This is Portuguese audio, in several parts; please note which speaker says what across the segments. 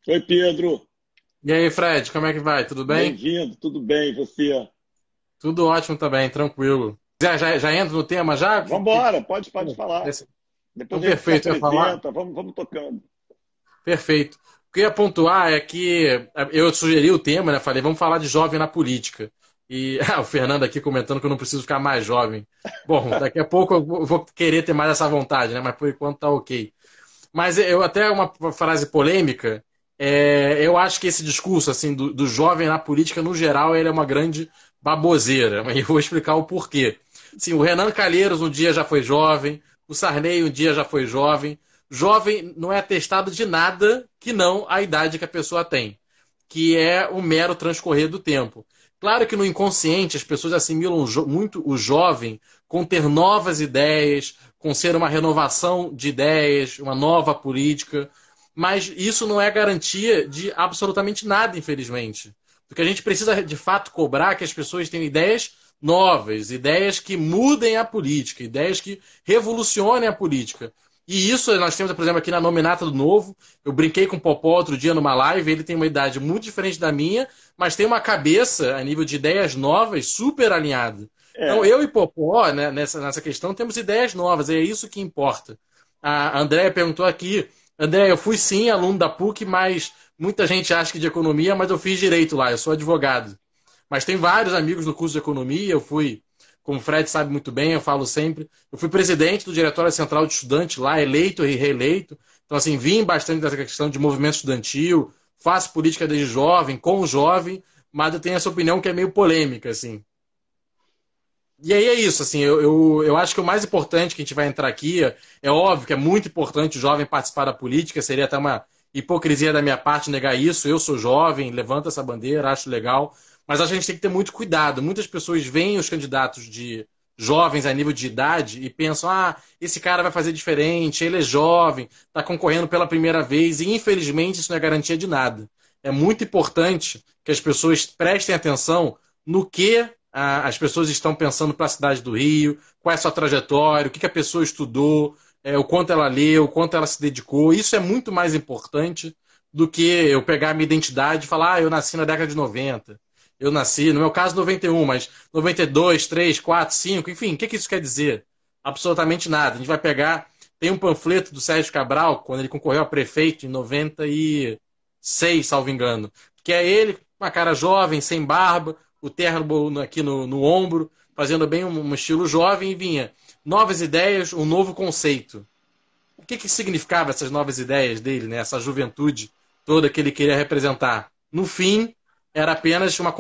Speaker 1: Oi, Pedro.
Speaker 2: E aí, Fred, como é que vai? Tudo bem?
Speaker 1: Bem-vindo, tudo bem, e você?
Speaker 2: Tudo ótimo também, tranquilo. Já entra no tema já?
Speaker 1: Vamos embora, pode falar.
Speaker 2: Então,
Speaker 1: Depois a gente se
Speaker 2: perfeito, eu ia falar.
Speaker 1: apresenta, vamos tocando.
Speaker 2: Perfeito. O que eu ia pontuar é que eu sugeri o tema, né? Falei, vamos falar de jovem na política. E o Fernando aqui comentando que eu não preciso ficar mais jovem. Bom, daqui a pouco eu vou querer ter mais essa vontade, né? Mas por enquanto tá ok. Mas eu até uma frase polêmica. Eu acho que esse discurso assim do jovem na política no geral ele é uma grande baboseira. Mas eu vou explicar o porquê. Sim, o Renan Calheiros um dia já foi jovem, o Sarney um dia já foi jovem. Jovem não é atestado de nada que não a idade que a pessoa tem, que é o mero transcorrer do tempo. Claro que no inconsciente as pessoas assimilam muito o jovem com ter novas ideias, com ser uma renovação de ideias, uma nova política, mas isso não é garantia de absolutamente nada, infelizmente. Porque a gente precisa de fato cobrar que as pessoas tenham ideias novas, ideias que mudem a política, ideias que revolucionem a política. E isso nós temos, por exemplo, aqui na nominata do Novo. Eu brinquei com o Popó outro dia numa live. Ele tem uma idade muito diferente da minha, mas tem uma cabeça a nível de ideias novas super alinhada. Então,
Speaker 1: É,
Speaker 2: eu e Popó, né, nessa questão, temos ideias novas, é isso que importa. A Andréia perguntou aqui, André, eu fui sim aluno da PUC, mas muita gente acha que de economia, mas eu fiz direito lá, eu sou advogado. Mas tem vários amigos no curso de economia, eu fui, como o Fred sabe muito bem, eu falo sempre, eu fui presidente do Diretório Central de Estudantes lá, eleito e reeleito. Então, assim, vim bastante dessa questão de movimento estudantil, faço política desde jovem, com o jovem, mas eu tenho essa opinião que é meio polêmica, assim. E aí é isso, assim, eu acho que o mais importante que a gente vai entrar aqui, é óbvio que é muito importante o jovem participar da política, seria até uma hipocrisia da minha parte negar isso, eu sou jovem, levanto essa bandeira, acho legal, mas acho que a gente tem que ter muito cuidado. Muitas pessoas veem os candidatos de jovens a nível de idade e pensam, ah, esse cara vai fazer diferente, ele é jovem, está concorrendo pela primeira vez, e infelizmente isso não é garantia de nada. É muito importante que as pessoas prestem atenção no que as pessoas estão pensando para a cidade do Rio, qual é a sua trajetória, o que a pessoa estudou, o quanto ela leu, o quanto ela se dedicou. Isso é muito mais importante do que eu pegar a minha identidade e falar, eu nasci na década de 90. Eu nasci, no meu caso, 91, mas 92, 3, 4, 5, enfim, o que isso quer dizer? Absolutamente nada. A gente vai pegar. Tem um panfleto do Sérgio Cabral, quando ele concorreu a prefeito em 96, salvo engano, que é ele, uma cara jovem, sem barba, o terno aqui no ombro, fazendo bem um estilo jovem, e vinha novas ideias, um novo conceito. O que significava essas novas ideias dele, né? Essa juventude toda que ele queria representar? No fim, era apenas uma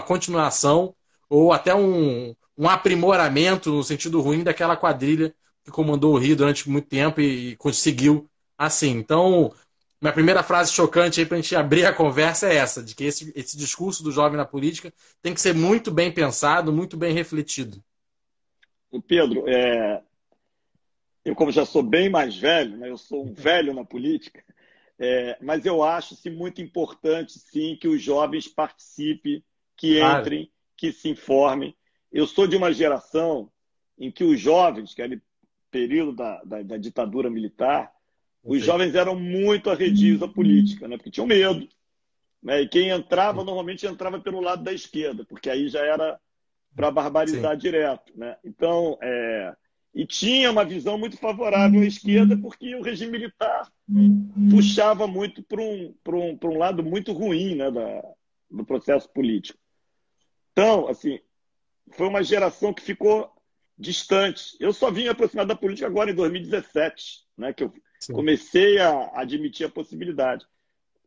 Speaker 2: continuação ou até um aprimoramento no sentido ruim daquela quadrilha que comandou o Rio durante muito tempo e conseguiu assim. Então, minha primeira frase chocante aí para a gente abrir a conversa é essa, de que esse discurso do jovem na política tem que ser muito bem pensado, muito bem refletido.
Speaker 1: o Pedro, eu como já sou bem mais velho, né, eu sou um velho na política, mas eu acho sim, muito importante sim que os jovens participem, que
Speaker 2: Claro,
Speaker 1: entrem, que se informem. Eu sou de uma geração em que os jovens, que era o período da ditadura militar, os
Speaker 2: perfeito.
Speaker 1: jovens eram muito arredios à política, né? Porque tinham medo. Né? E quem entrava, normalmente entrava pelo lado da esquerda, porque aí já era para
Speaker 2: Sim,
Speaker 1: barbarizar direto. Né? Então, e tinha uma visão muito favorável à esquerda, porque o regime militar puxava muito para um lado muito ruim, né, do processo político. Então, assim, foi uma geração que ficou distante. Eu só vim aproximar da política agora em 2017, né, que eu
Speaker 2: sim,
Speaker 1: comecei a admitir a possibilidade.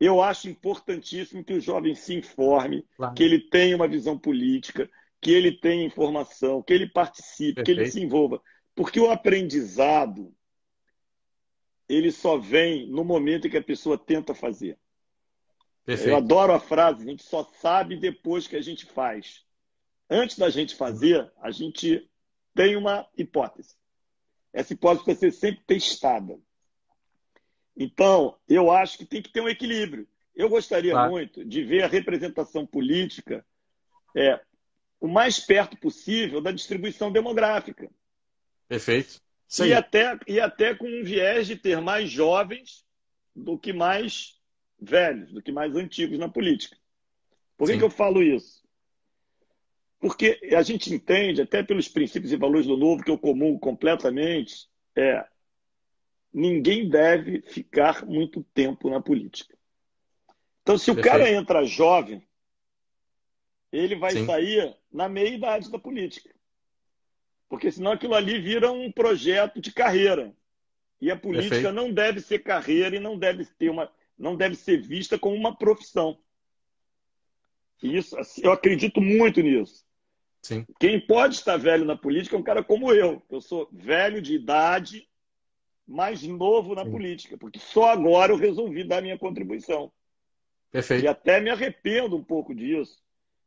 Speaker 1: Eu acho importantíssimo que o jovem se informe, que
Speaker 2: claro,
Speaker 1: ele tenha uma visão política, que ele tenha informação, que ele participe, que ele se
Speaker 2: perfeito,
Speaker 1: envolva. Porque o aprendizado, ele só vem no momento em que a pessoa tenta fazer. Eu
Speaker 2: perfeito.
Speaker 1: adoro a frase, a gente só sabe depois que a gente faz. Antes da gente fazer, a gente tem uma hipótese. Essa hipótese precisa ser sempre testada. Então, eu acho que tem que ter um equilíbrio. Eu gostaria
Speaker 2: Claro,
Speaker 1: muito de ver a representação política o mais perto possível da distribuição demográfica.
Speaker 2: perfeito. Isso
Speaker 1: E
Speaker 2: aí.
Speaker 1: até, e até com um viés de ter mais jovens do que mais velhos do que mais antigos na política. Por que
Speaker 2: Sim,
Speaker 1: eu falo isso? Porque a gente entende, até pelos princípios e valores do Novo, que eu comungo completamente, ninguém deve ficar muito tempo na política. Então, se o cara
Speaker 2: perfeito.
Speaker 1: entra jovem, ele vai
Speaker 2: Sim,
Speaker 1: sair na meia-idade da política. Porque senão aquilo ali vira um projeto de carreira. E a política
Speaker 2: perfeito.
Speaker 1: não deve ser carreira e não deve ser vista como uma profissão. E isso, assim, eu acredito muito nisso.
Speaker 2: Sim,
Speaker 1: Quem pode estar velho na política é um cara como eu. Eu sou velho de idade, mais novo na
Speaker 2: sim.
Speaker 1: política, porque só agora eu resolvi dar minha contribuição. E
Speaker 2: Perfeito.
Speaker 1: até me arrependo um pouco disso,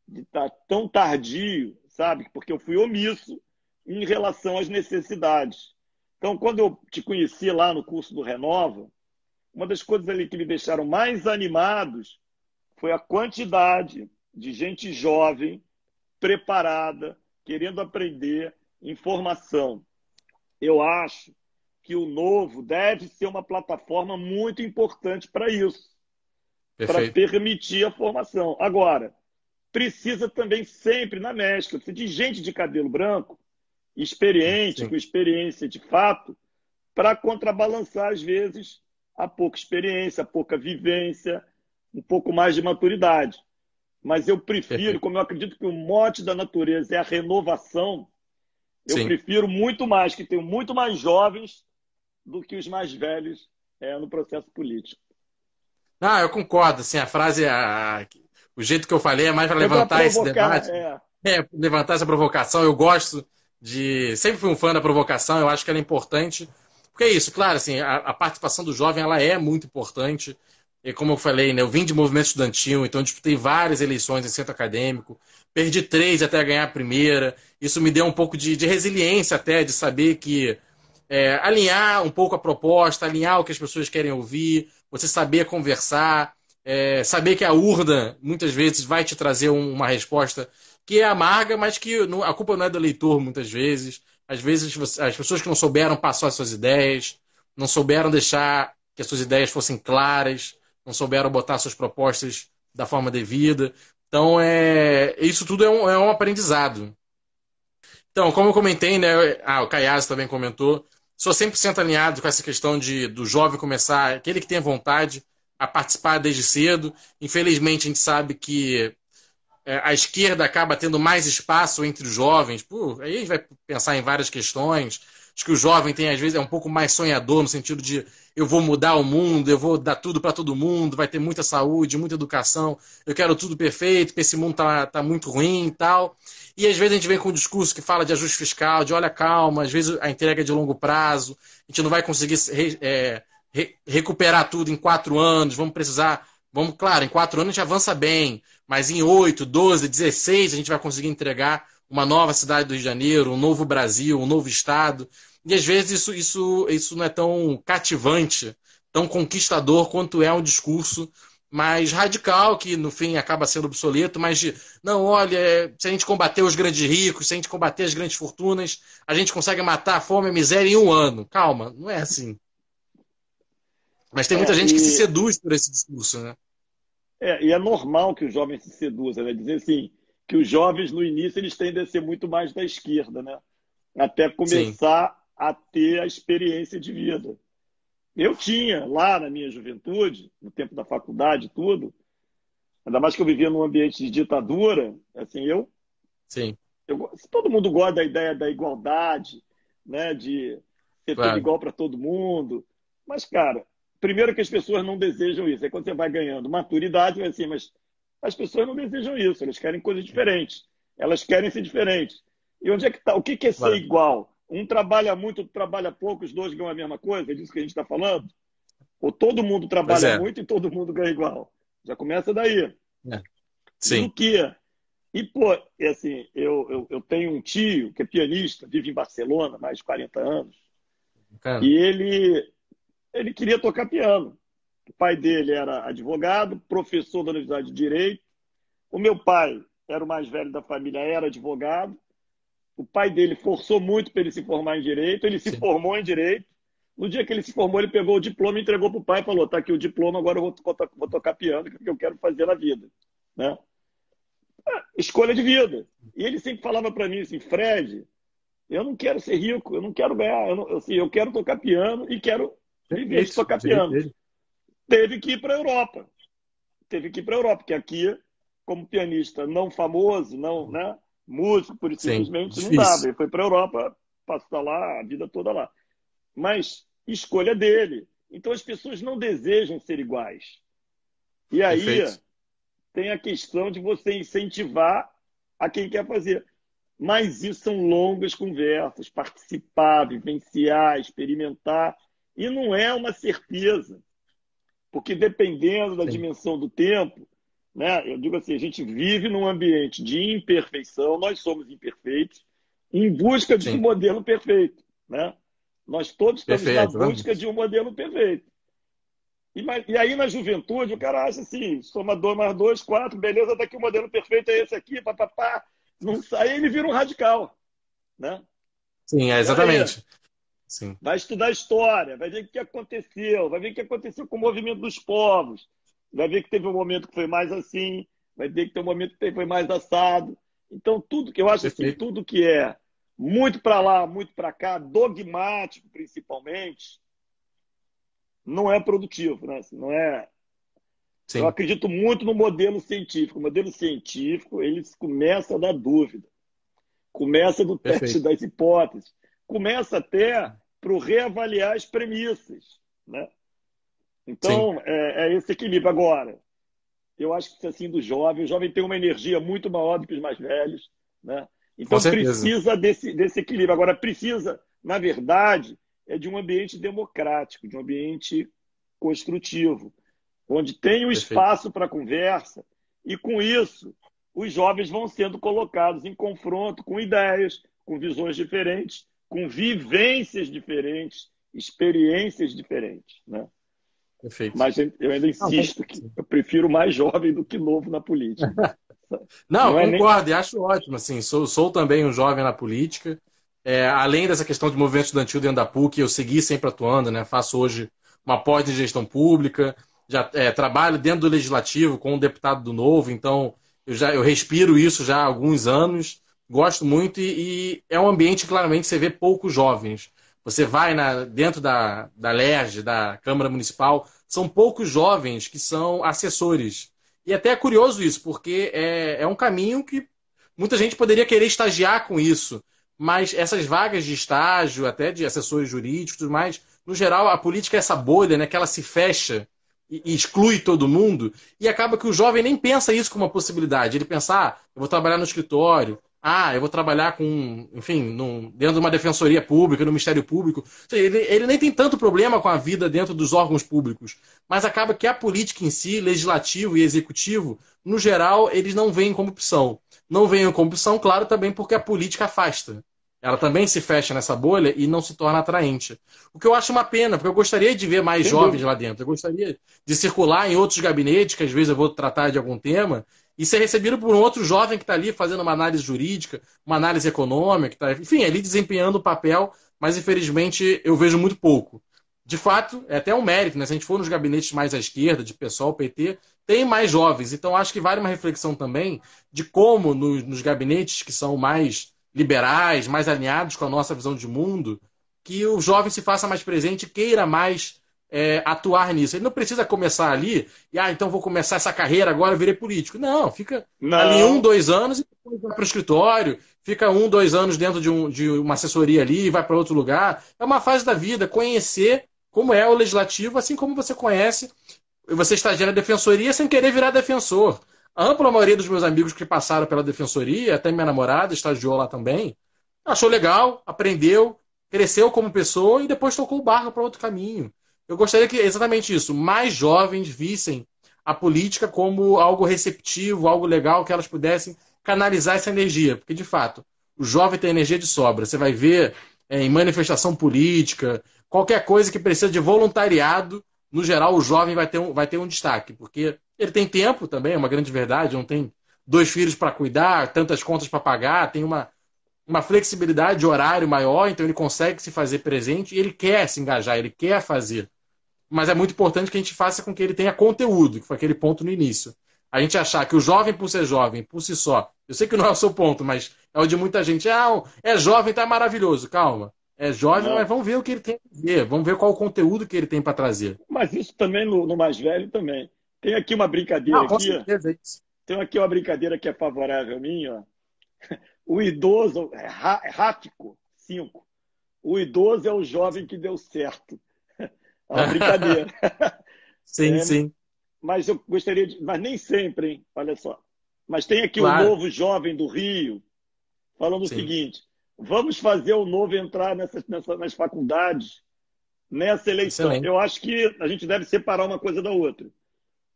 Speaker 1: de estar tão tardio, sabe? Porque eu fui omisso em relação às necessidades. Então, quando eu te conheci lá no curso do Renova, uma das coisas ali que me deixaram mais animados foi a quantidade de gente jovem, preparada, querendo aprender, informação. Eu acho que o Novo deve ser uma plataforma muito importante para isso, para
Speaker 2: Perfeito.
Speaker 1: permitir a formação. Agora, precisa também sempre na mescla, precisa de gente de cabelo branco, experiente,
Speaker 2: Sim,
Speaker 1: com experiência de fato, para contrabalançar, às vezes, a pouca experiência, a pouca vivência, um pouco mais de maturidade. Mas eu prefiro,
Speaker 2: perfeito.
Speaker 1: como eu acredito que o mote da natureza é a renovação, eu
Speaker 2: Sim.
Speaker 1: prefiro muito mais que tenham muito mais jovens do que os mais velhos no processo político.
Speaker 2: Ah, eu concordo. Assim, a frase, o jeito que eu falei é mais para
Speaker 1: Foi para
Speaker 2: levantar esse
Speaker 1: provocar.
Speaker 2: debate, levantar essa provocação. Eu gosto sempre fui um fã da provocação. Eu acho que ela é importante, porque é isso. Claro, assim, a participação do jovem ela é muito importante. E como eu falei, né, eu vim de movimento estudantil, então eu disputei várias eleições em centro acadêmico, perdi três até ganhar a primeira. Isso me deu um pouco de resiliência até, de saber que alinhar um pouco a proposta, alinhar o que as pessoas querem ouvir, você saber conversar, saber que a urna muitas vezes vai te trazer uma resposta que é amarga, mas que a culpa não é do eleitor muitas vezes. Às vezes as pessoas que não souberam passar as suas ideias, não souberam deixar que as suas ideias fossem claras, não souberam botar suas propostas da forma devida. Então, isso tudo é um aprendizado. Então, como eu comentei, né? O Caiazzo também comentou. Sou 100% alinhado com essa questão do jovem começar, aquele que tem vontade, a participar desde cedo. Infelizmente, a gente sabe que a esquerda acaba tendo mais espaço entre os jovens. Pô, aí a gente vai pensar em várias questões. Acho que o jovem tem, às vezes, é um pouco mais sonhador, no sentido de eu vou mudar o mundo, eu vou dar tudo para todo mundo, vai ter muita saúde, muita educação, eu quero tudo perfeito, porque esse mundo tá muito ruim e tal. E às vezes a gente vem com um discurso que fala de ajuste fiscal, de olha, calma, às vezes a entrega é de longo prazo, a gente não vai conseguir recuperar tudo em 4 anos, vamos precisar. Vamos, claro, em 4 anos a gente avança bem, mas em 8, 12, 16 a gente vai conseguir entregar uma nova cidade do Rio de Janeiro, um novo Brasil, um novo estado. E às vezes isso não é tão cativante, tão conquistador quanto é um discurso mais radical, que no fim acaba sendo obsoleto, mas de, não, olha, se a gente combater os grandes ricos, se a gente combater as grandes fortunas, a gente consegue matar a fome e a miséria em 1 ano. Calma, não é assim. Mas tem muita gente que se
Speaker 1: E,
Speaker 2: seduz por esse discurso, né?
Speaker 1: e é normal que os jovens se seduzam, né? Dizer assim, que os jovens no início eles tendem a ser muito mais da esquerda, né? Até
Speaker 2: Sim,
Speaker 1: começar a ter a experiência de vida. Eu tinha lá na minha juventude, no tempo da faculdade, tudo, ainda mais que eu vivia num ambiente de ditadura, assim,
Speaker 2: sim,
Speaker 1: todo mundo gosta da ideia da igualdade, né, de ser tudo
Speaker 2: claro.
Speaker 1: igual para todo mundo. Mas, cara, primeiro que as pessoas não desejam isso. Aí quando você vai ganhando maturidade, vai assim, mas as pessoas não desejam isso, elas querem coisas diferentes. Elas querem ser diferentes. E onde é que está? O que é ser
Speaker 2: Claro.
Speaker 1: igual? Um trabalha muito, outro trabalha pouco, os dois ganham a mesma coisa? É disso que a gente está falando? Ou todo mundo
Speaker 2: Pois
Speaker 1: trabalha
Speaker 2: é.
Speaker 1: muito e todo mundo ganha igual? Já começa daí.
Speaker 2: É.
Speaker 1: E o
Speaker 2: Sim.
Speaker 1: que? E, pô, é assim, eu tenho um tio que é pianista, vive em Barcelona, mais de 40 anos,
Speaker 2: Bacana.
Speaker 1: e ele queria tocar piano. O pai dele era advogado, professor da Universidade de Direito. O meu pai era o mais velho da família, era advogado. O pai dele forçou muito para ele se formar em Direito, ele se
Speaker 2: Sim.
Speaker 1: formou em Direito, No dia que ele se formou, ele pegou o diploma, entregou para o pai e falou: tá aqui o diploma, agora eu vou tocar piano, que é o que eu quero fazer na vida. Né? Escolha de vida. E ele sempre falava para mim assim: Fred, eu não quero ser rico, eu não quero ganhar, eu quero tocar piano e quero viver de
Speaker 2: Perfeito,
Speaker 1: tocar
Speaker 2: direito
Speaker 1: piano.
Speaker 2: dele.
Speaker 1: Teve que ir para a Europa. Teve que ir para a Europa, porque aqui, como pianista não famoso, não, né, músico, por
Speaker 2: Sim,
Speaker 1: simplesmente não dava.
Speaker 2: difícil.
Speaker 1: Ele foi para a Europa, passar lá a vida toda lá. Mas escolha dele. Então as pessoas não desejam ser iguais. E aí
Speaker 2: Perfeito.
Speaker 1: tem a questão de você incentivar a quem quer fazer. Mas isso são longas conversas, participar, vivenciar, experimentar. E não é uma certeza, porque dependendo da
Speaker 2: Sim.
Speaker 1: dimensão do tempo, né, eu digo assim, a gente vive num ambiente de imperfeição, nós somos imperfeitos, em busca de um
Speaker 2: Sim.
Speaker 1: modelo perfeito. Né? Nós todos estamos na
Speaker 2: Perfeito,
Speaker 1: busca
Speaker 2: exatamente.
Speaker 1: de um modelo perfeito. E aí, na juventude, o cara acha assim: soma 2 mais 2, 4, beleza, daqui o modelo perfeito é esse aqui, papapá. Não sai, ele vira um radical. Né?
Speaker 2: Sim, é
Speaker 1: Peraí,
Speaker 2: exatamente. Sim.
Speaker 1: vai estudar história, vai ver o que aconteceu, vai ver o que aconteceu com o movimento dos povos, vai ver que teve um momento que foi mais assim, vai ver que tem um momento que foi mais assado. Então, tudo que eu acho assim,
Speaker 2: Perfeito.
Speaker 1: tudo que é muito para lá, muito para cá, dogmático principalmente, não é produtivo, né? Não é. Eu
Speaker 2: Sim.
Speaker 1: acredito muito no modelo científico. O modelo científico, ele começa da dúvida, começa do teste
Speaker 2: Perfeito.
Speaker 1: das hipóteses, começa até para reavaliar as premissas. Né?
Speaker 2: Sim,
Speaker 1: Então, é esse equilíbrio. Agora, eu acho que assim, do jovem, o jovem tem uma energia muito maior do que os mais velhos. Né?
Speaker 2: com
Speaker 1: Então,
Speaker 2: certeza.
Speaker 1: precisa desse equilíbrio. Agora, precisa, na verdade, de um ambiente democrático, de um ambiente construtivo, onde tem um
Speaker 2: Perfeito.
Speaker 1: espaço para conversa, e com isso os jovens vão sendo colocados em confronto com ideias, com visões diferentes, com vivências diferentes, experiências diferentes. Né?
Speaker 2: Perfeito.
Speaker 1: Mas eu ainda
Speaker 2: Não,
Speaker 1: insisto que eu prefiro mais jovem do que novo na política.
Speaker 2: não,
Speaker 1: Não é nem.
Speaker 2: concordo e acho ótimo. Assim, sou também um jovem na política. Além dessa questão de movimento estudantil dentro da PUC, eu segui sempre atuando, né? Faço hoje uma pós em gestão pública, já trabalho dentro do legislativo com um deputado do Novo, então eu respiro isso já há alguns anos, gosto muito e é um ambiente claramente você vê poucos jovens. Você vai dentro da LERJ, da Câmara Municipal, são poucos jovens que são assessores. E até é curioso isso, porque é um caminho que muita gente poderia querer estagiar com isso, mas essas vagas de estágio, até de assessores jurídicos e tudo mais, no geral, a política é essa bolha, né, que ela se fecha e exclui todo mundo, e acaba que o jovem nem pensa isso como uma possibilidade. Ele pensa, eu vou trabalhar no escritório, eu vou trabalhar com, enfim, dentro de uma defensoria pública, no Ministério Público. Ele nem tem tanto problema com a vida dentro dos órgãos públicos, mas acaba que a política em si, legislativo e executivo, no geral, eles não veem como opção. Não veem como opção, claro, também porque a política afasta. Ela também se fecha nessa bolha e não se torna atraente. O que eu acho uma pena, porque eu gostaria de ver mais
Speaker 1: Sem
Speaker 2: jovens
Speaker 1: dúvida.
Speaker 2: lá dentro. Eu gostaria de circular em outros gabinetes, que às vezes eu vou tratar de algum tema, e ser recebido por um outro jovem que está ali fazendo uma análise jurídica, uma análise econômica, tá, enfim, ali desempenhando o papel, mas infelizmente eu vejo muito pouco. De fato, é até um mérito, né? Se a gente for nos gabinetes mais à esquerda, de PSOL, PT, tem mais jovens. Então acho que vale uma reflexão também de como nos gabinetes que são mais liberais, mais alinhados com a nossa visão de mundo, que o jovem se faça mais presente e queira mais atuar nisso. Ele não precisa começar ali e, então vou começar essa carreira agora, virei político. Não, fica ali
Speaker 1: Não,
Speaker 2: 2 anos e depois vai para o escritório, fica 2 anos dentro de uma assessoria ali e vai para outro lugar. É uma fase da vida, conhecer como é o legislativo, assim como você conhece, você estagia na defensoria sem querer virar defensor. A ampla maioria dos meus amigos que passaram pela defensoria, até minha namorada estagiou lá também, achou legal, aprendeu, cresceu como pessoa e depois tocou o barco para outro caminho. Eu gostaria que exatamente isso, mais jovens vissem a política como algo receptivo, algo legal, que elas pudessem canalizar essa energia. Porque, de fato, o jovem tem energia de sobra. Você vai ver em manifestação política, qualquer coisa que precisa de voluntariado, no geral, o jovem vai ter um destaque, porque ele tem tempo também, é uma grande verdade, não tem 2 filhos para cuidar, tantas contas para pagar, tem uma flexibilidade de horário maior, então ele consegue se fazer presente e ele quer se engajar, ele quer fazer. Mas é muito importante que a gente faça com que ele tenha conteúdo, que foi aquele ponto no início. A gente achar que o jovem, por ser jovem, por si só, eu sei que não é o seu ponto, mas é o de muita gente. Ah, é jovem, tá maravilhoso. Calma. É jovem, mas
Speaker 1: Não.
Speaker 2: vamos ver o que ele tem a dizer. Vamos ver qual o conteúdo que ele tem para trazer.
Speaker 1: Mas isso também no mais velho também. Tem aqui uma brincadeira
Speaker 2: Não, com
Speaker 1: aqui.
Speaker 2: certeza é isso.
Speaker 1: Tem aqui uma brincadeira que é favorável a mim, ó. O idoso é Rático 5. O idoso é o jovem que deu certo. É uma brincadeira.
Speaker 2: Sim, sim.
Speaker 1: Mas eu gostaria de. Mas nem sempre, hein? Olha só. Mas tem aqui o
Speaker 2: Claro.
Speaker 1: novo jovem do Rio falando o
Speaker 2: Sim.
Speaker 1: seguinte: vamos fazer o novo entrar nas faculdades nessa eleição.
Speaker 2: Excelente.
Speaker 1: Eu acho que a gente deve separar uma coisa da outra.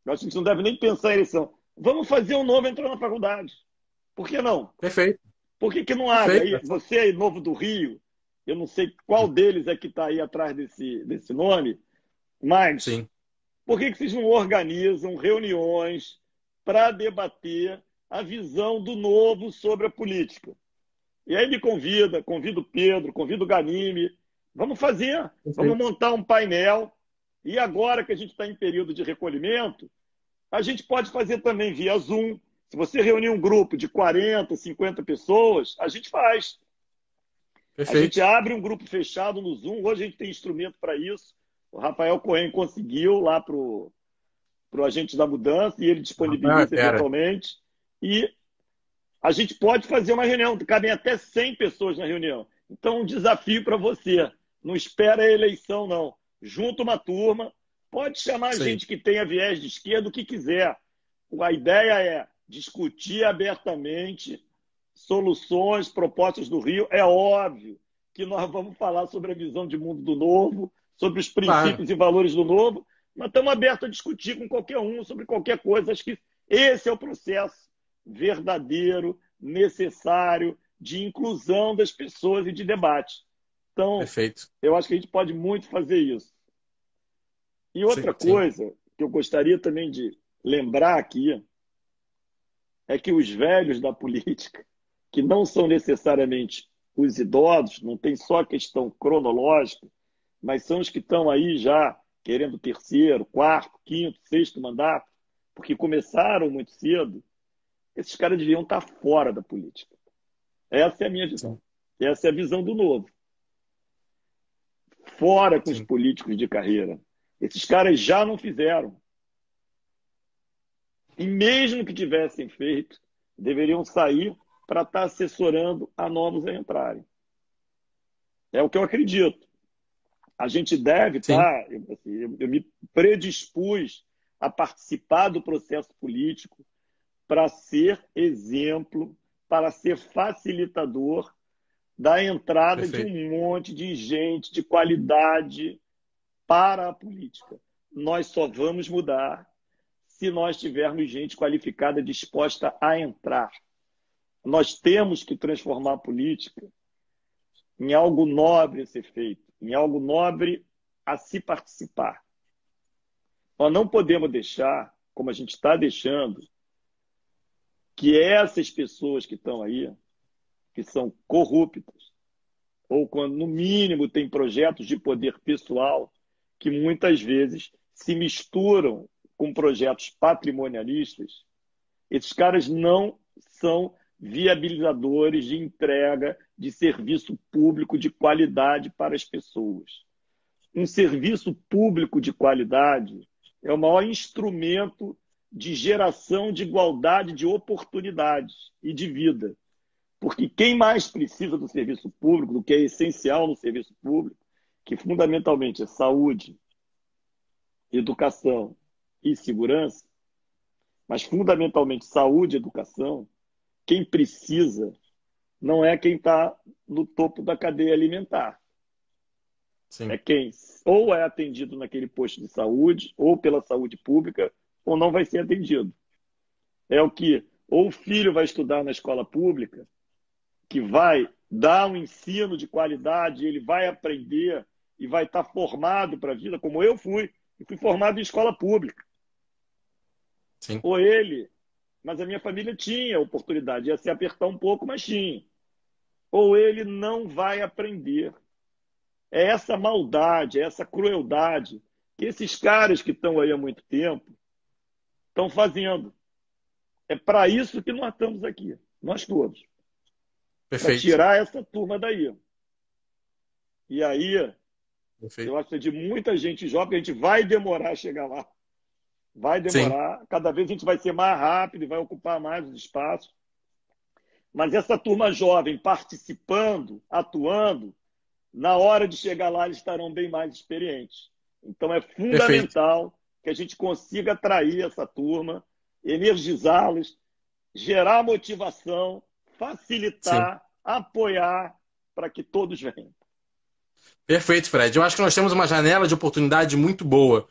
Speaker 1: Eu acho que a gente não deve nem pensar em eleição. Vamos fazer o novo entrar na faculdade. Por que não?
Speaker 2: Perfeito.
Speaker 1: Por que não abre?
Speaker 2: Perfeito.
Speaker 1: Aí, você aí, novo do Rio, eu não sei qual deles é que está aí atrás desse nome, mas
Speaker 2: Sim.
Speaker 1: por que vocês não organizam reuniões para debater a visão do novo sobre a política? E aí me convido o Pedro, convido o Ganime, vamos fazer, vamos
Speaker 2: Perfeito.
Speaker 1: montar um painel. E agora que a gente está em período de recolhimento, a gente pode fazer também via Zoom. Se você reunir um grupo de 40, 50 pessoas, a gente faz. A gente
Speaker 2: Perfeito.
Speaker 1: abre um grupo fechado no Zoom. Hoje a gente tem instrumento para isso. O Rafael Cohen conseguiu lá para o agente da mudança e ele disponibiliza
Speaker 2: Pera.
Speaker 1: eventualmente. E a gente pode fazer uma reunião. Cabem até 100 pessoas na reunião. Então, um desafio para você. Não espera a eleição, não. Junta uma turma. Pode chamar
Speaker 2: Sim.
Speaker 1: gente que tenha viés de esquerda, o que quiser. A ideia é discutir abertamente soluções, propostas do Rio. É óbvio que nós vamos falar sobre a visão de mundo do novo, sobre os
Speaker 2: Claro.
Speaker 1: princípios e valores do novo, mas estamos abertos a discutir com qualquer um sobre qualquer coisa. Acho que esse é o processo verdadeiro, necessário, de inclusão das pessoas e de debate. Então,
Speaker 2: Perfeito.
Speaker 1: eu acho que a gente pode muito fazer isso. E
Speaker 2: Sim,
Speaker 1: outra
Speaker 2: sim.
Speaker 1: coisa que eu gostaria também de lembrar aqui é que os velhos da política, que não são necessariamente os idosos, não tem só a questão cronológica, mas são os que estão aí já querendo terceiro, quarto, quinto, sexto mandato, porque começaram muito cedo, esses caras deviam estar fora da política. Essa é a minha visão.
Speaker 2: Sim.
Speaker 1: Essa é a visão do novo. Fora com os
Speaker 2: Sim.
Speaker 1: políticos de carreira. Esses caras já não fizeram. E mesmo que tivessem feito, deveriam sair para estar assessorando a novos a entrarem. É o que eu acredito. A gente deve
Speaker 2: Sim.
Speaker 1: estar. Eu me predispus a participar do processo político para ser exemplo, para ser facilitador da entrada de
Speaker 2: Perfeito.
Speaker 1: um monte de gente de qualidade para a política. Nós só vamos mudar se nós tivermos gente qualificada disposta a entrar. Nós temos que transformar a política em algo nobre a ser feito, em algo nobre a se participar. Nós não podemos deixar, como a gente está deixando, que essas pessoas que estão aí, que são corruptas, ou quando, no mínimo, têm projetos de poder pessoal, que muitas vezes se misturam com projetos patrimonialistas, esses caras não são viabilizadores de entrega de serviço público de qualidade para as pessoas. Um serviço público de qualidade é o maior instrumento de geração de igualdade de oportunidades e de vida. Porque quem mais precisa do serviço público, do que é essencial no serviço público, que fundamentalmente é saúde, educação e segurança, mas fundamentalmente saúde e educação, quem precisa não é quem está no topo da cadeia alimentar.
Speaker 2: Sim.
Speaker 1: É quem ou é atendido naquele posto de saúde, ou pela saúde pública, ou não vai ser atendido. É o que ou o filho vai estudar na escola pública, que vai dar um ensino de qualidade, ele vai aprender e vai estar formado para a vida, como eu fui formado em escola pública.
Speaker 2: Sim.
Speaker 1: Ou ele, mas a minha família tinha oportunidade, ia se apertar um pouco, mas tinha. ou ele não vai aprender. É essa maldade, é essa crueldade que esses caras que estão aí há muito tempo estão fazendo. É para isso que nós estamos aqui, nós todos, para
Speaker 2: Perfeito.
Speaker 1: tirar essa turma daí. E aí,
Speaker 2: Perfeito.
Speaker 1: eu acho que é de muita gente jovem, a gente vai demorar a chegar lá. Vai
Speaker 2: Sim,
Speaker 1: demorar, cada vez a gente vai ser mais rápido e vai ocupar mais os espaços. Mas essa turma jovem participando, atuando, na hora de chegar lá, eles estarão bem mais experientes. Então, é
Speaker 2: perfeito.
Speaker 1: fundamental que a gente consiga atrair essa turma, energizá-los, gerar motivação,
Speaker 2: Sim.
Speaker 1: facilitar, apoiar para que todos venham.
Speaker 2: Perfeito, Fred. Eu acho que nós temos uma janela de oportunidade muito boa.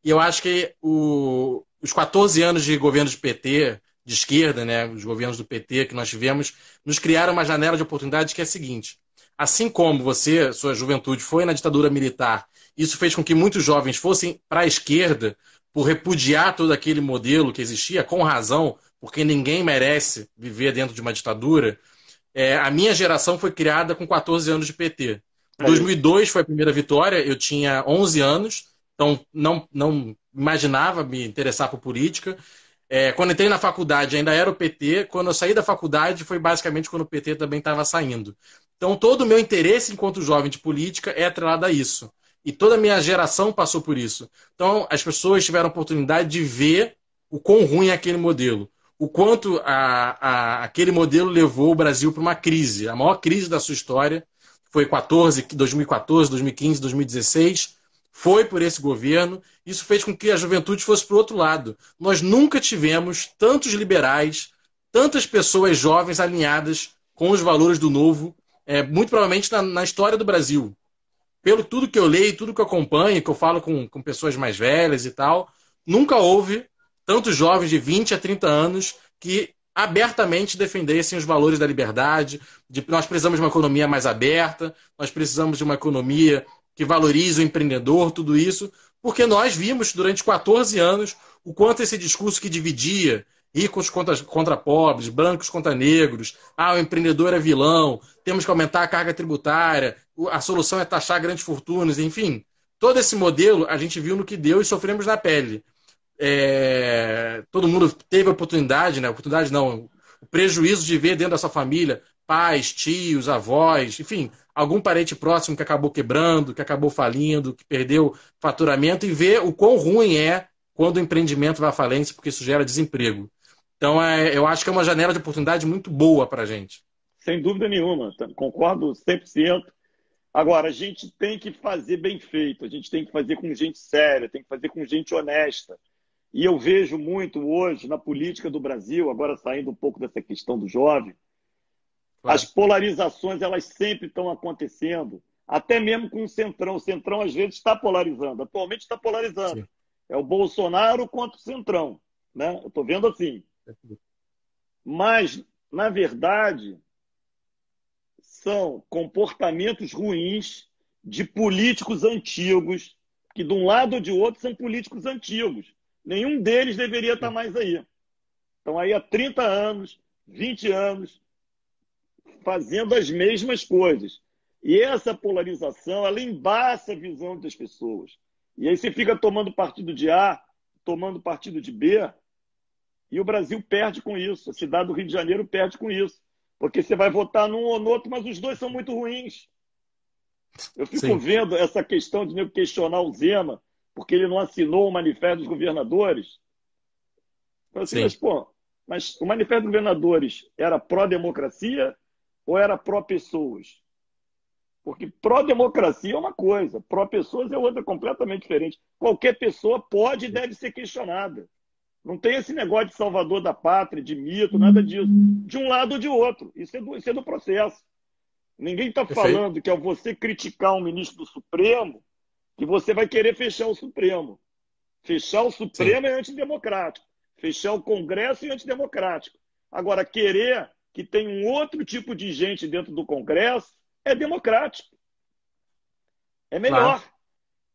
Speaker 2: E eu acho que os 14 anos de governo de PT, de esquerda, né, os governos do PT que nós tivemos, nos criaram uma janela de oportunidade que é a seguinte. Assim como você, sua juventude, foi na ditadura militar, isso fez com que muitos jovens fossem para a esquerda por repudiar todo aquele modelo que existia, com razão, porque ninguém merece viver dentro de uma ditadura. A minha geração foi criada com 14 anos de PT. Em
Speaker 1: É isso.
Speaker 2: 2002 foi a primeira vitória, eu tinha 11 anos, então não imaginava me interessar por política. Quando entrei na faculdade ainda era o PT, quando eu saí da faculdade foi basicamente quando o PT também estava saindo. Então todo o meu interesse enquanto jovem de política é atrelado a isso. E toda a minha geração passou por isso. Então as pessoas tiveram a oportunidade de ver o quão ruim é aquele modelo. O quanto aquele modelo levou o Brasil para uma crise, a maior crise da sua história, foi 2014, 2015, 2016, foi por esse governo. Isso fez com que a juventude fosse para o outro lado. Nós nunca tivemos tantos liberais, tantas pessoas jovens alinhadas com os valores do novo, muito provavelmente na história do Brasil. Pelo tudo que eu leio, tudo que eu acompanho, que eu falo com pessoas mais velhas e tal, nunca houve tantos jovens de 20 a 30 anos que abertamente defendessem os valores da liberdade, nós precisamos de uma economia mais aberta, nós precisamos de uma economia que valorize o empreendedor, tudo isso, porque nós vimos durante 14 anos o quanto esse discurso que dividia ricos contra pobres, brancos contra negros, o empreendedor é vilão, temos que aumentar a carga tributária, a solução é taxar grandes fortunas, enfim. Todo esse modelo a gente viu no que deu e sofremos na pele. Todo mundo teve a oportunidade, né? Oportunidade não, o prejuízo de ver dentro da sua família pais, tios, avós, enfim, algum parente próximo que acabou quebrando, que acabou falindo, que perdeu faturamento e ver o quão ruim é quando o empreendimento vai à falência, porque isso gera desemprego. Então, eu acho que é uma janela de oportunidade muito boa para a gente.
Speaker 1: Sem dúvida nenhuma, concordo 100%. Agora, a gente tem que fazer bem feito, a gente tem que fazer com gente séria, tem que fazer com gente honesta. E eu vejo muito hoje na política do Brasil, agora saindo um pouco dessa questão do jovem, as
Speaker 2: Claro.
Speaker 1: polarizações elas sempre estão acontecendo, até mesmo com o Centrão. O Centrão às vezes está polarizando, atualmente está polarizando.
Speaker 2: Sim.
Speaker 1: É o Bolsonaro contra o Centrão, né? Eu estou vendo assim. Mas, na verdade, são comportamentos ruins de políticos antigos, que de um lado ou de outro são políticos antigos. Nenhum deles deveria estar mais aí. Estão aí há 30 anos, 20 anos, fazendo as mesmas coisas. E essa polarização, ela embaça a visão das pessoas. E aí você fica tomando partido de A, tomando partido de B, e o Brasil perde com isso. A cidade do Rio de Janeiro perde com isso. Porque você vai votar num ou no outro, mas os dois são muito ruins. Eu fico
Speaker 2: Sim.
Speaker 1: vendo essa questão de questionar o Zema, porque ele não assinou o manifesto dos governadores. Eu assim,
Speaker 2: Sim.
Speaker 1: mas o manifesto dos governadores era pró-democracia ou era pró-pessoas? Porque pró-democracia é uma coisa, pró-pessoas é outra completamente diferente. Qualquer pessoa pode e deve ser questionada. Não tem esse negócio de salvador da pátria, de mito, nada disso. De um lado ou de outro. Isso é do processo. Ninguém está
Speaker 2: Perfeito.
Speaker 1: falando que ao você criticar um ministro do Supremo, que você vai querer fechar o Supremo. Fechar o
Speaker 2: Sim.
Speaker 1: Supremo é antidemocrático. Fechar o Congresso é antidemocrático. Agora, querer que tenha um outro tipo de gente dentro do Congresso é democrático. É
Speaker 2: Claro.
Speaker 1: melhor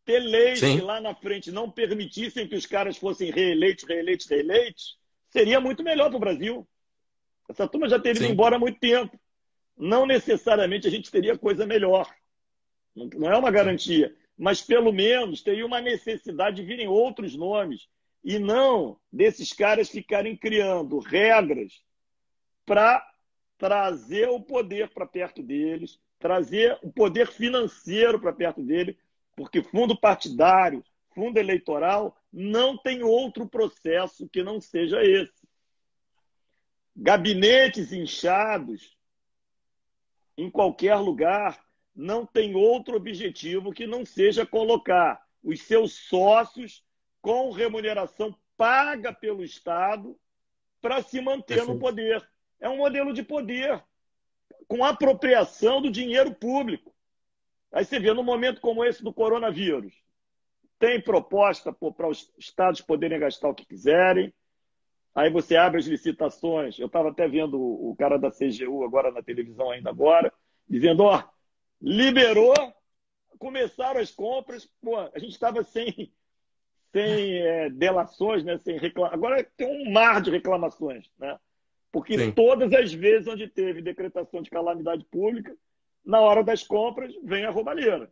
Speaker 1: ter leis que
Speaker 2: Sim.
Speaker 1: lá na frente não permitissem que os caras fossem reeleitos, reeleitos, reeleitos, seria muito melhor para o Brasil. Essa turma já teria ido
Speaker 2: Sim.
Speaker 1: embora há muito tempo. não necessariamente a gente teria coisa melhor. Não é uma garantia. Mas, pelo menos, teria uma necessidade de virem outros nomes e não desses caras ficarem criando regras para trazer o poder para perto deles, trazer o poder financeiro para perto dele, porque fundo partidário, fundo eleitoral, não tem outro processo que não seja esse. Gabinetes inchados em qualquer lugar não tem outro objetivo que não seja colocar os seus sócios com remuneração paga pelo Estado para se manter no poder. É um modelo de poder, com apropriação do dinheiro público. Aí você vê, num momento como esse do coronavírus, tem proposta para os estados poderem gastar o que quiserem, aí você abre as licitações. Eu estava até vendo o cara da CGU agora na televisão ainda agora, dizendo, ó, liberou, começaram as compras, pô, a gente estava sem delações, né, sem agora tem um mar de reclamações, né? Porque Sim. todas as vezes onde teve decretação de calamidade pública, na hora das compras, vem a roubalheira,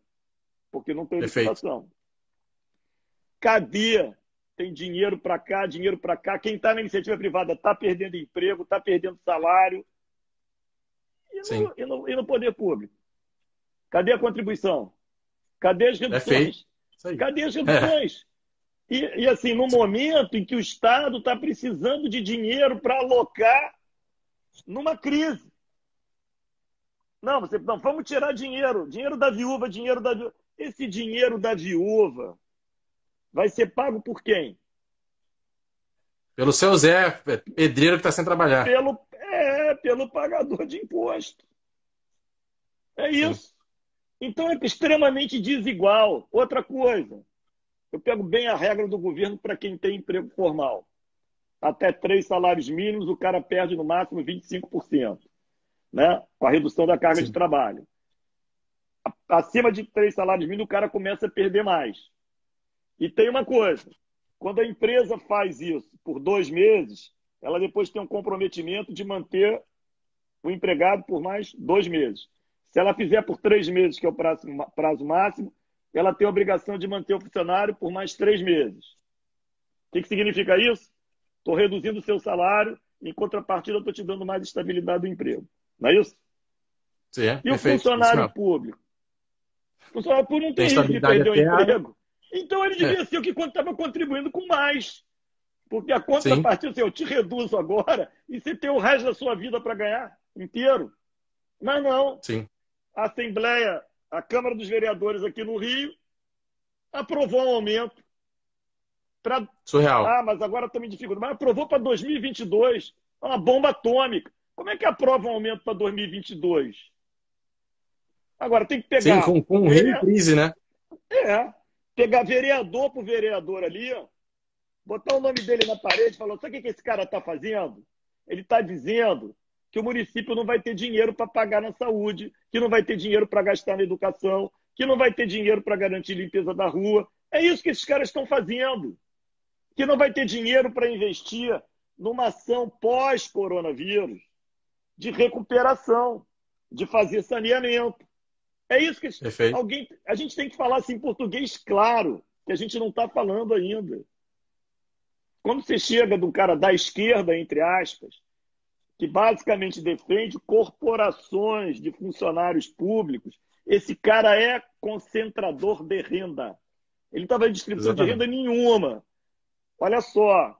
Speaker 1: porque não tem licitação. Cadê? Tem dinheiro para cá, dinheiro para cá. Quem está na iniciativa privada está perdendo emprego, está perdendo salário. E no poder público? Cadê a contribuição? Cadê as reduções? Cadê as reduções? E assim, no momento em que o Estado está precisando de dinheiro para alocar numa crise. Não, vamos tirar dinheiro. Dinheiro da viúva, dinheiro da viúva. Esse dinheiro da viúva vai ser pago por quem?
Speaker 2: Pelo seu Zé, pedreiro que está sem trabalhar.
Speaker 1: Pelo pagador de imposto. É isso. Sim. Então é extremamente desigual. Outra coisa, eu pego bem a regra do governo para quem tem emprego formal. Até 3 salários mínimos, o cara perde no máximo 25%, né? Com a redução da carga Sim. de trabalho. Acima de 3 salários mínimos, o cara começa a perder mais. E tem uma coisa, quando a empresa faz isso por 2 meses, ela depois tem um comprometimento de manter o empregado por mais 2 meses. Se ela fizer por 3 meses, que é o prazo máximo, ela tem a obrigação de manter o funcionário por mais 3 meses. O que significa isso? Estou reduzindo o seu salário, em contrapartida estou te dando mais estabilidade do emprego. Não é isso?
Speaker 2: Sim,
Speaker 1: e
Speaker 2: perfeito.
Speaker 1: O funcionário público? O funcionário público não tem risco de perder o emprego. Então ele devia ser o que estava contribuindo com mais. Porque a contrapartida, eu te reduzo agora e você tem o resto da sua vida para ganhar inteiro. Mas não.
Speaker 2: Sim.
Speaker 1: A Assembleia, a Câmara dos Vereadores aqui no Rio, aprovou um aumento.
Speaker 2: Surreal.
Speaker 1: Mas agora estamos em dificuldade. Mas aprovou para 2022. Uma bomba atômica. Como é que aprova um aumento para 2022? Agora tem que pegar...
Speaker 2: Sim, com reprise, né?
Speaker 1: Pegar vereador por vereador ali, ó, botar o nome dele na parede e falar, sabe o que esse cara está fazendo? Ele está dizendo que o município não vai ter dinheiro para pagar na saúde, que não vai ter dinheiro para gastar na educação, que não vai ter dinheiro para garantir limpeza da rua. É isso que esses caras estão fazendo. Que não vai ter dinheiro para investir numa ação pós-coronavírus de recuperação, de fazer saneamento. É isso que a gente tem que falar assim, em português claro, que a gente não está falando ainda. Quando você chega de um cara da esquerda, entre aspas, que basicamente defende corporações de funcionários públicos, esse cara é concentrador de renda. Ele estava em distribuição de renda nenhuma. Olha só,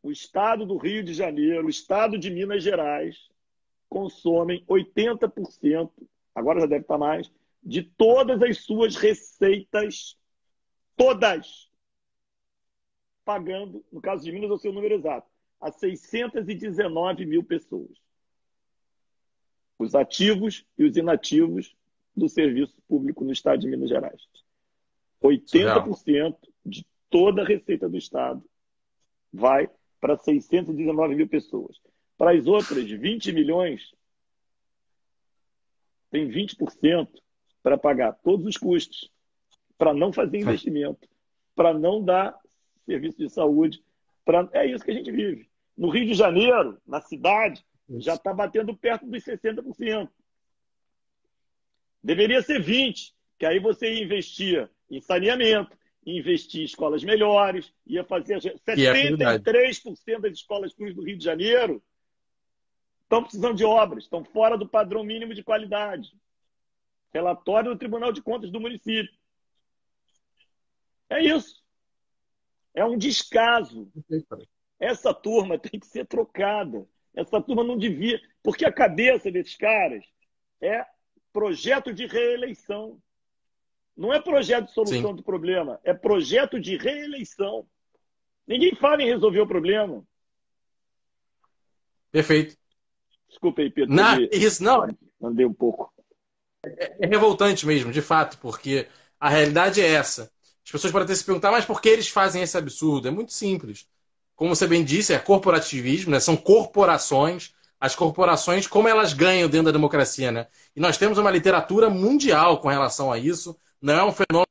Speaker 1: o estado do Rio de Janeiro, o estado de Minas Gerais, consomem 80%, agora já deve estar mais, de todas as suas receitas, todas, pagando, no caso de Minas, é o seu número exato, a 619 mil pessoas. Os ativos e os inativos do serviço público no estado de Minas Gerais. 80% de toda a receita do estado vai para 619 mil pessoas. Para as outras 20 milhões, tem 20% para pagar todos os custos, para não fazer investimento, para não dar serviço de saúde. É isso que a gente vive. No Rio de Janeiro, na cidade, já está batendo perto dos 60%. Deveria ser 20%, que aí você investia em saneamento, investir em escolas melhores, ia fazer...
Speaker 2: E é a prioridade.
Speaker 1: 73% das escolas públicas do Rio de Janeiro estão precisando de obras, estão fora do padrão mínimo de qualidade. Relatório do Tribunal de Contas do município. É isso. É um descaso. Essa turma tem que ser trocada. Essa turma não devia... Porque a cabeça desses caras é projeto de reeleição. Não é projeto de solução do problema, é projeto de reeleição. Ninguém fala em resolver o problema.
Speaker 2: Perfeito.
Speaker 1: Desculpa aí, Pedro.
Speaker 2: Isso não.
Speaker 1: Andei um pouco.
Speaker 2: É revoltante mesmo, de fato, porque a realidade é essa. As pessoas podem até se perguntar, mas por que eles fazem esse absurdo? É muito simples. Como você bem disse, é corporativismo, né? São corporações. As corporações, como elas ganham dentro da democracia, né? E nós temos uma literatura mundial com relação a isso. Não é um fenômeno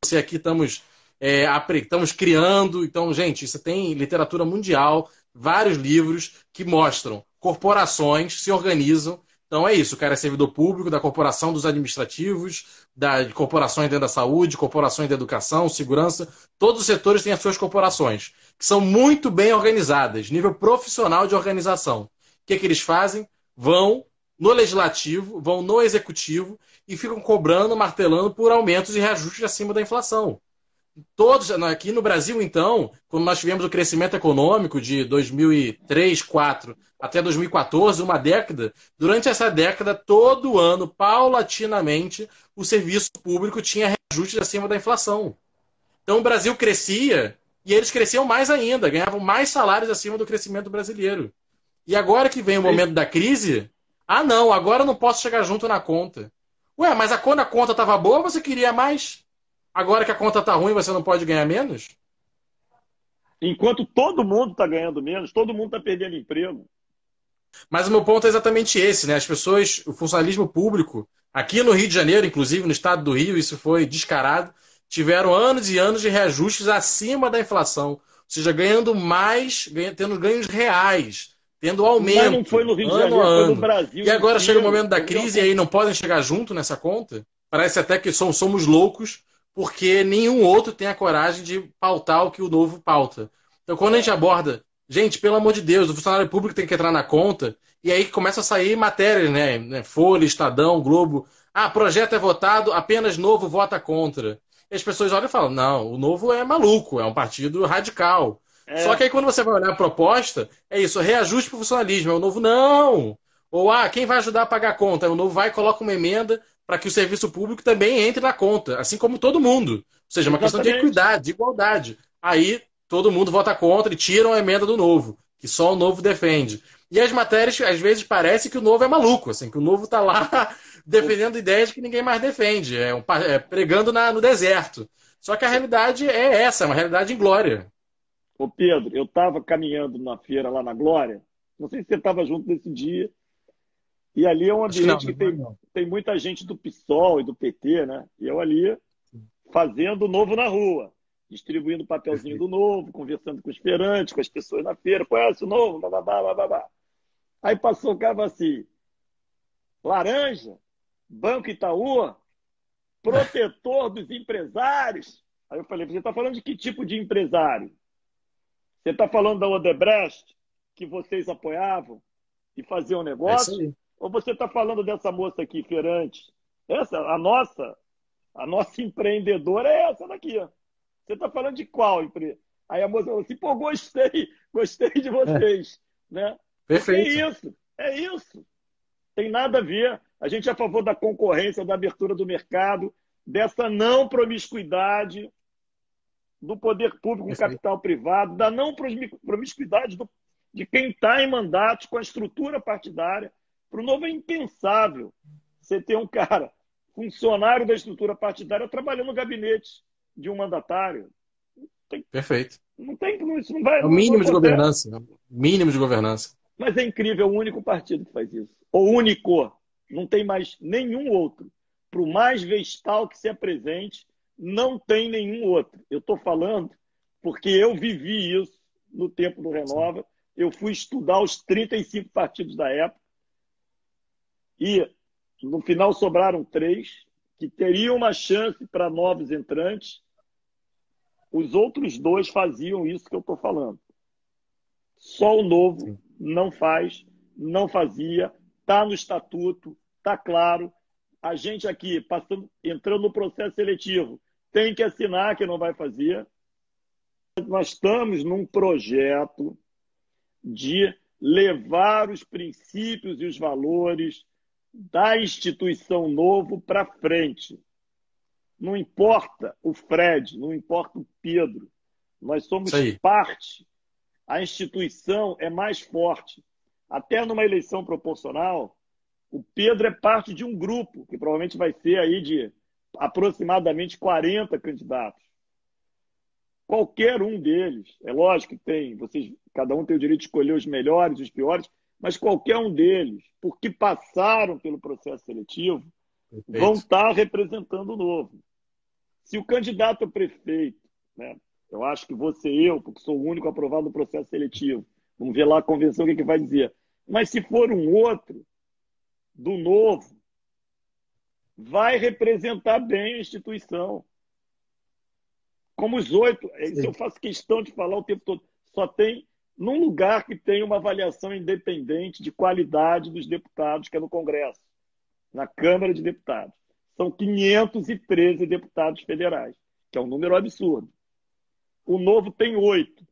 Speaker 2: que você aqui estamos criando. Então, gente, isso tem literatura mundial, vários livros que mostram corporações se organizam. Então é isso, o cara é servidor público da corporação, dos administrativos, de corporações dentro da saúde, corporações da educação, segurança. Todos os setores têm as suas corporações, que são muito bem organizadas, nível profissional de organização. O que eles fazem? Vão no legislativo, vão no executivo e ficam cobrando, martelando por aumentos e reajustes acima da inflação. Todos, aqui no Brasil, então, quando nós tivemos o crescimento econômico de 2003, 2004 até 2014, uma década, durante essa década, todo ano, paulatinamente, o serviço público tinha reajustes acima da inflação. Então o Brasil crescia e eles cresciam mais ainda, ganhavam mais salários acima do crescimento brasileiro. E agora que vem o momento da crise, não, agora eu não posso chegar junto na conta. Ué, mas quando a conta estava boa, você queria mais? Agora que a conta está ruim, você não pode ganhar menos?
Speaker 1: Enquanto todo mundo está ganhando menos, todo mundo está perdendo emprego.
Speaker 2: Mas o meu ponto é exatamente esse, né? As pessoas, o funcionalismo público, aqui no Rio de Janeiro, inclusive no estado do Rio, isso foi descarado, tiveram anos e anos de reajustes acima da inflação. Ou seja, ganhando mais, tendo ganhos reais, tendo aumento. Mas
Speaker 1: não foi no Rio de Janeiro, foi no Brasil.
Speaker 2: E agora chega o momento da crise e aí não podem chegar junto nessa conta? Parece até que somos loucos, porque nenhum outro tem a coragem de pautar o que o Novo pauta. Então, quando a gente aborda, gente, pelo amor de Deus, o funcionário público tem que entrar na conta, e aí começa a sair matérias, né? Folha, Estadão, Globo. Projeto é votado, apenas Novo vota contra. E as pessoas olham e falam, não, o Novo é maluco, é um partido radical. Só que aí quando você vai olhar a proposta, é isso, reajuste para o funcionalismo. É o Novo, não! Ou, quem vai ajudar a pagar a conta? O Novo vai e coloca uma emenda para que o serviço público também entre na conta, assim como todo mundo. Ou seja, uma questão de equidade, de igualdade. Aí todo mundo vota contra e tiram a emenda do Novo, que só o Novo defende. E as matérias, às vezes, parece que o Novo é maluco, assim, que o Novo está lá defendendo ideias que ninguém mais defende, pregando no deserto. Só que a realidade é essa, é uma realidade inglória.
Speaker 1: Ô Pedro, eu estava caminhando na feira lá na Glória, não sei se você estava junto nesse dia, e ali é um ambiente que tem muita gente do PSOL e do PT, né? E eu ali fazendo o Novo na rua, distribuindo papelzinho do Novo, conversando com os feirantes, com as pessoas na feira, conhece o Novo, bababá. Aí passou o cara assim, laranja, Banco Itaú, protetor dos empresários. Aí eu falei, você está falando de que tipo de empresário? Você está falando da Odebrecht, que vocês apoiavam e faziam negócio? Ou você está falando dessa moça aqui, feirante? A nossa empreendedora é essa daqui. Ó. Você está falando de qual empresa? Aí a moça falou assim, pô, gostei de vocês. Né?
Speaker 2: Perfeito.
Speaker 1: É isso. Tem nada a ver. A gente é a favor da concorrência, da abertura do mercado, dessa não promiscuidade do poder público com capital privado, da não promiscuidade de quem está em mandatos com a estrutura partidária. Para o Novo é impensável você ter um cara, funcionário da estrutura partidária, trabalhando no gabinete de um mandatário.
Speaker 2: Perfeito.
Speaker 1: Isso não vai.
Speaker 2: É o mínimo de governança. Mínimo de governança.
Speaker 1: Mas é incrível, é o único partido que faz isso. O único. Não tem mais nenhum outro. Por mais vestal que se apresente, não tem nenhum outro. Eu estou falando porque eu vivi isso no tempo do Renova, eu fui estudar os 35 partidos da época e, no final, sobraram 3 que teriam uma chance para novos entrantes. Os outros 2 faziam isso que eu estou falando. Só o Novo não faz, não fazia, está no estatuto, está claro. A gente aqui, entrando no processo seletivo, tem que assinar que não vai fazer. Nós estamos num projeto de levar os princípios e os valores da instituição Novo para frente. Não importa o Fred, não importa o Pedro. Nós somos parte. A instituição é mais forte. Até numa eleição proporcional, o Pedro é parte de um grupo, que provavelmente vai ser aí de aproximadamente 40 candidatos. Qualquer um deles, é lógico que tem, cada um tem o direito de escolher os melhores, os piores, mas qualquer um deles, porque passaram pelo processo seletivo, vão estar representando o Novo. Se o candidato a prefeito, né, eu acho que vou ser eu, porque sou o único aprovado no processo seletivo, vamos ver lá a convenção o que vai dizer. Mas se for um outro, do Novo, vai representar bem a instituição. Como os 8, isso eu faço questão de falar o tempo todo, só tem num lugar que tem uma avaliação independente de qualidade dos deputados, que é no Congresso, na Câmara de Deputados. São 513 deputados federais, que é um número absurdo. O Novo tem 8.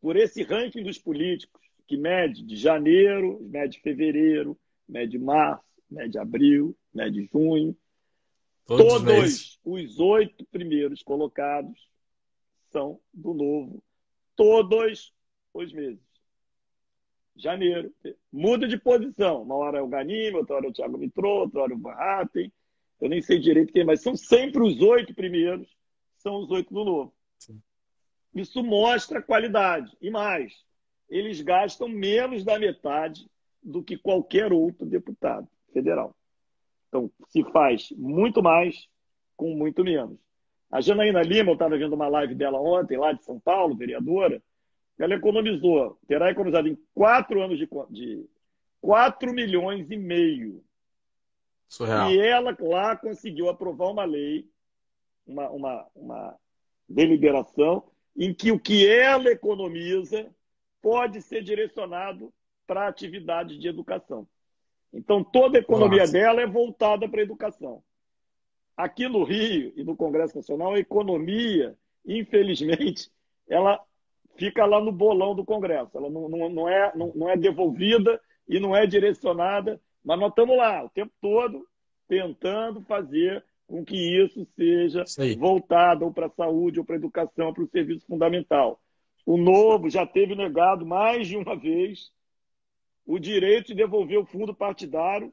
Speaker 1: Por esse ranking dos políticos, que mede de janeiro, mede fevereiro, mede março, mede abril, mede junho, todos os 8 primeiros colocados são do Novo. Todos os meses. Janeiro. Muda de posição. Uma hora é o Ganime, outra hora é o Thiago Mitrô, outra hora é o Van Hatten. Eu nem sei direito quem, mas são sempre os 8 primeiros, são os 8 do Novo. Sim. Isso mostra qualidade. E mais, eles gastam menos da metade do que qualquer outro deputado federal. Então, se faz muito mais com muito menos. A Janaína Lima, eu estava vendo uma live dela ontem, lá de São Paulo, vereadora, ela terá economizado em 4 anos de 4 milhões e meio. Surreal. E ela lá conseguiu aprovar uma lei, uma deliberação, em que o que ela economiza pode ser direcionado para atividades de educação. Então, toda a economia dela é voltada para a educação. Aqui no Rio e no Congresso Nacional, a economia, infelizmente, ela fica lá no bolão do Congresso. Ela não é devolvida e não é direcionada, mas nós estamos lá o tempo todo tentando fazer com que isso seja voltado ou para a saúde, ou para a educação, ou para o serviço fundamental. O Novo já teve negado mais de uma vez o direito de devolver o fundo partidário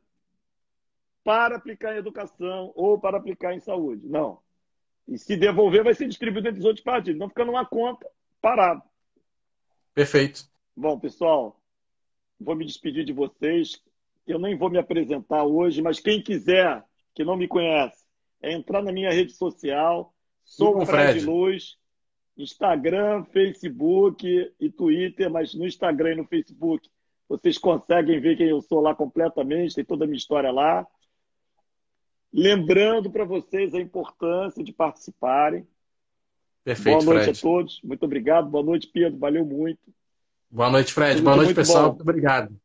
Speaker 1: para aplicar em educação ou para aplicar em saúde. Não. E se devolver, vai ser distribuído entre os outros partidos. Não fica numa conta parado.
Speaker 2: Perfeito.
Speaker 1: Bom, pessoal, vou me despedir de vocês. Eu nem vou me apresentar hoje, mas quem quiser, que não me conhece, é entrar na minha rede social. Sou o Fred Luz. Instagram, Facebook e Twitter, mas no Instagram e no Facebook vocês conseguem ver quem eu sou lá completamente, tem toda a minha história lá. Lembrando para vocês a importância de participarem.
Speaker 2: Perfeito,
Speaker 1: boa noite
Speaker 2: Fred.
Speaker 1: A todos, muito obrigado. Boa noite, Pedro, valeu muito.
Speaker 2: Boa noite, Fred. Boa noite, pessoal.
Speaker 1: Bom.
Speaker 2: Muito obrigado.